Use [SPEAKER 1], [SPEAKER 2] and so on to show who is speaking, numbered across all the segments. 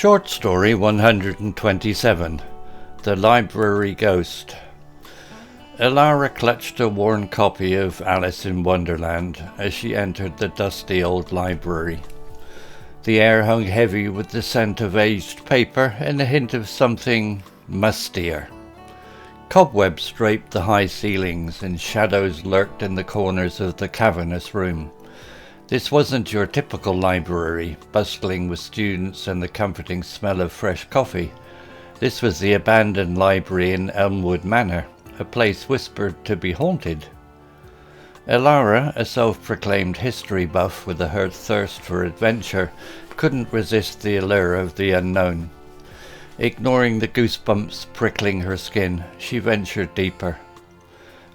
[SPEAKER 1] Short story 127. The Library Ghost. Elara clutched a worn copy of Alice in Wonderland as she entered the dusty old library. The air hung heavy with the scent of aged paper and a hint of something mustier. Cobwebs draped the high ceilings and shadows lurked in the corners of the cavernous room. This wasn't your typical library, bustling with students and the comforting smell of fresh coffee. This was the abandoned library in Elmwood Manor, a place whispered to be haunted. Elara, a self-proclaimed history buff with a thirst for adventure, couldn't resist the allure of the unknown. Ignoring the goosebumps prickling her skin, she ventured deeper.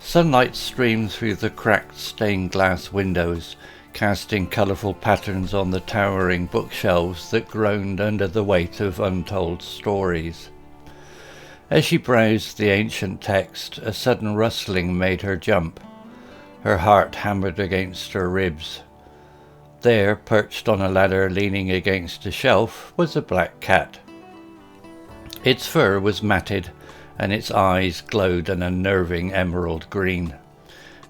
[SPEAKER 1] Sunlight streamed through the cracked stained glass windows, casting colourful patterns on the towering bookshelves that groaned under the weight of untold stories. As she browsed the ancient text, a sudden rustling made her jump. Her heart hammered against her ribs. There, perched on a ladder leaning against a shelf, was a black cat. Its fur was matted, and its eyes glowed an unnerving emerald green.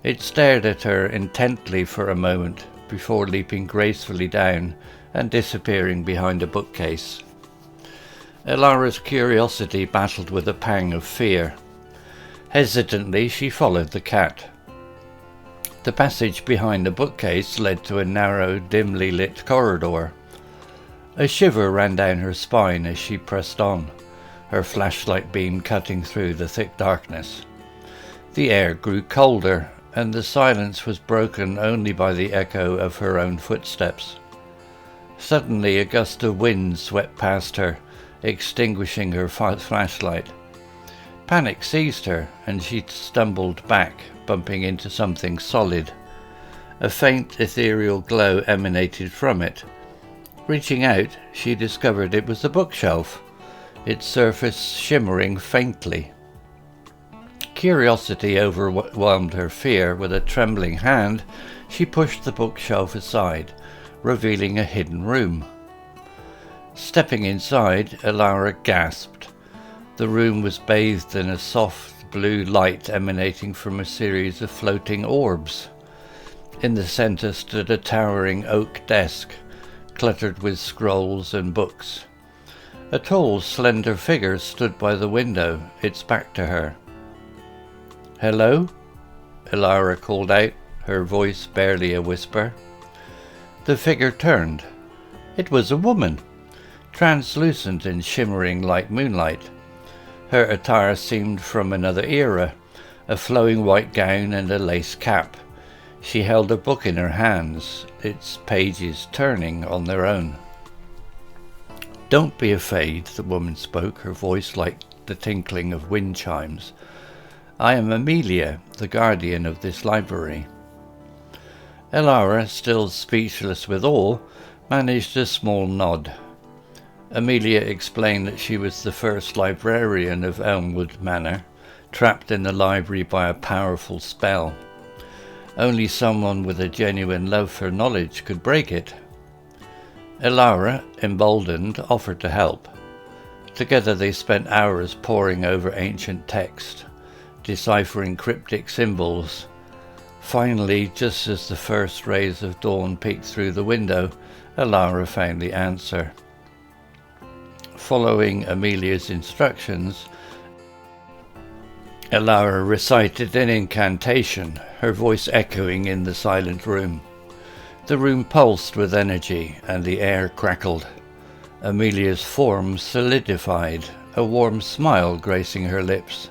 [SPEAKER 1] It stared at her intently for a moment, before leaping gracefully down and disappearing behind a bookcase. Elara's curiosity battled with a pang of fear. Hesitantly, she followed the cat. The passage behind the bookcase led to a narrow, dimly lit corridor. A shiver ran down her spine as she pressed on, her flashlight beam cutting through the thick darkness. The air grew colder, and the silence was broken only by the echo of her own footsteps. Suddenly a gust of wind swept past her, extinguishing her flashlight. Panic seized her, and she stumbled back, bumping into something solid. A faint ethereal glow emanated from it. Reaching out, she discovered it was a bookshelf, its surface shimmering faintly. Curiosity overwhelmed her fear. With a trembling hand, she pushed the bookshelf aside, revealing a hidden room. Stepping inside, Elara gasped. The room was bathed in a soft blue light emanating from a series of floating orbs. In the centre stood a towering oak desk, cluttered with scrolls and books. A tall, slender figure stood by the window, its back to her. "Hello?" Elara called out, her voice barely a whisper. The figure turned. It was a woman, translucent and shimmering like moonlight. Her attire seemed from another era, a flowing white gown and a lace cap. She held a book in her hands, its pages turning on their own. "Don't be afraid," the woman spoke, her voice like the tinkling of wind chimes. "I am Amelia, the guardian of this library." Elara, still speechless with awe, managed a small nod. Amelia explained that she was the first librarian of Elmwood Manor, trapped in the library by a powerful spell. Only someone with a genuine love for knowledge could break it. Elara, emboldened, offered to help. Together they spent hours poring over ancient text, deciphering cryptic symbols. Finally, just as the first rays of dawn peeked through the window, Elara found the answer. Following Amelia's instructions, Elara recited an incantation, her voice echoing in the silent room. The room pulsed with energy, and the air crackled. Amelia's form solidified, a warm smile gracing her lips.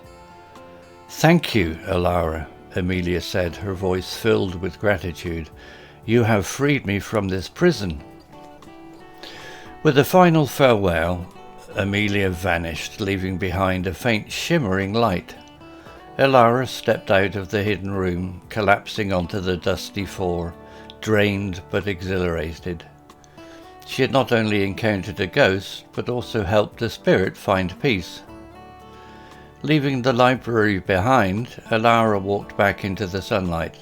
[SPEAKER 1] "Thank you, Elara," Amelia said, her voice filled with gratitude. "You have freed me from this prison." With a final farewell, Amelia vanished, leaving behind a faint shimmering light. Elara stepped out of the hidden room, collapsing onto the dusty floor, drained but exhilarated. She had not only encountered a ghost, but also helped a spirit find peace. Leaving the library behind, Elara walked back into the sunlight,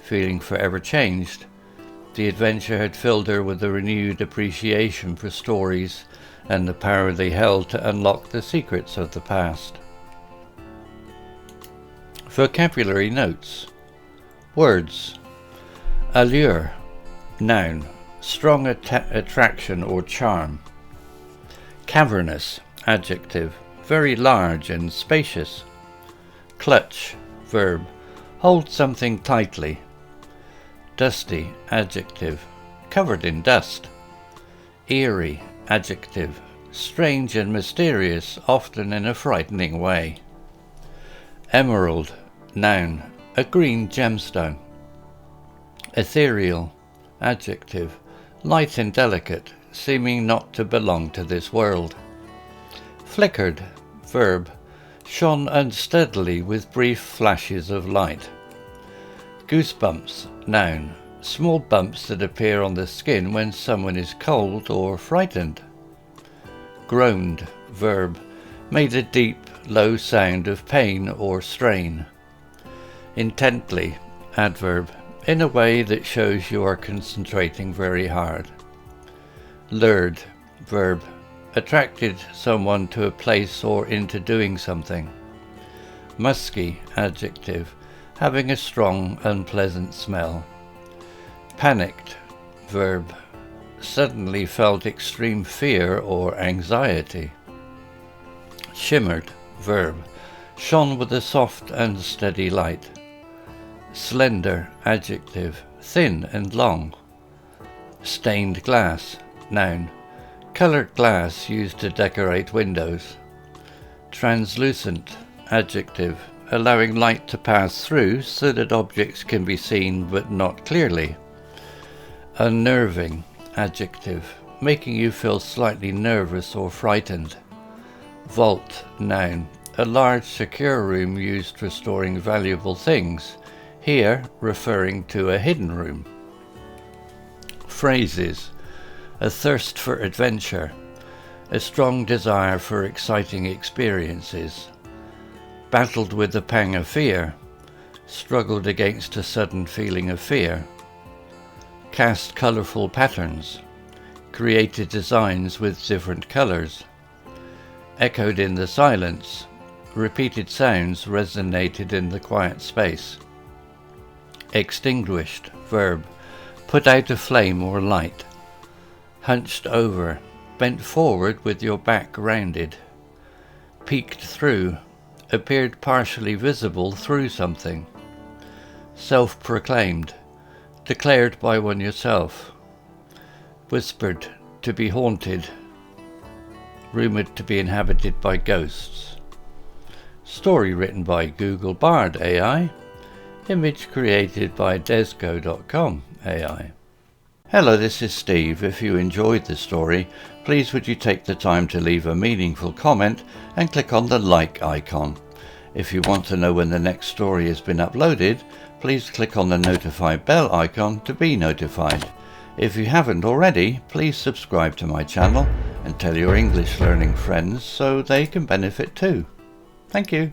[SPEAKER 1] feeling forever changed. The adventure had filled her with a renewed appreciation for stories and the power they held to unlock the secrets of the past. Vocabulary notes. Words. Allure, noun, strong attraction or charm. Cavernous, adjective, very large and spacious. Clutch, verb, hold something tightly. Dusty, adjective, covered in dust. Eerie, adjective, strange and mysterious, often in a frightening way. Emerald, noun, a green gemstone. Ethereal, adjective, light and delicate, seeming not to belong to this world. Flickered, verb, shone unsteadily with brief flashes of light. Goosebumps, noun, small bumps that appear on the skin when someone is cold or frightened. Groaned, verb, made a deep, low sound of pain or strain. Intently, adverb, in a way that shows you are concentrating very hard. Lured, verb, attracted someone to a place or into doing something. Musky, adjective, having a strong, unpleasant smell. Panicked, verb, suddenly felt extreme fear or anxiety. Shimmered, verb, shone with a soft, unsteady light. Slender, adjective, thin and long. Stained glass, noun, coloured glass used to decorate windows. Translucent, adjective, allowing light to pass through so that objects can be seen but not clearly. Unnerving, adjective, making you feel slightly nervous or frightened. Vault, noun, a large secure room used for storing valuable things, here referring to a hidden room. Phrases. A thirst for adventure, a strong desire for exciting experiences. Battled with the pang of fear, struggled against a sudden feeling of fear. Cast colourful patterns, created designs with different colours. Echoed in the silence, repeated sounds resonated in the quiet space. Extinguished, verb, put out a flame or light. Hunched over, bent forward with your back rounded. Peeked through, appeared partially visible through something. Self-proclaimed, declared by one yourself. Whispered, to be haunted. Rumoured to be inhabited by ghosts. Story written by Google Bard AI. Image created by Desco.com AI. Hello, this is Steve. If you enjoyed this story, please would you take the time to leave a meaningful comment and click on the like icon. If you want to know when the next story has been uploaded, please click on the notify bell icon to be notified. If you haven't already, please subscribe to my channel and tell your English learning friends so they can benefit too. Thank you.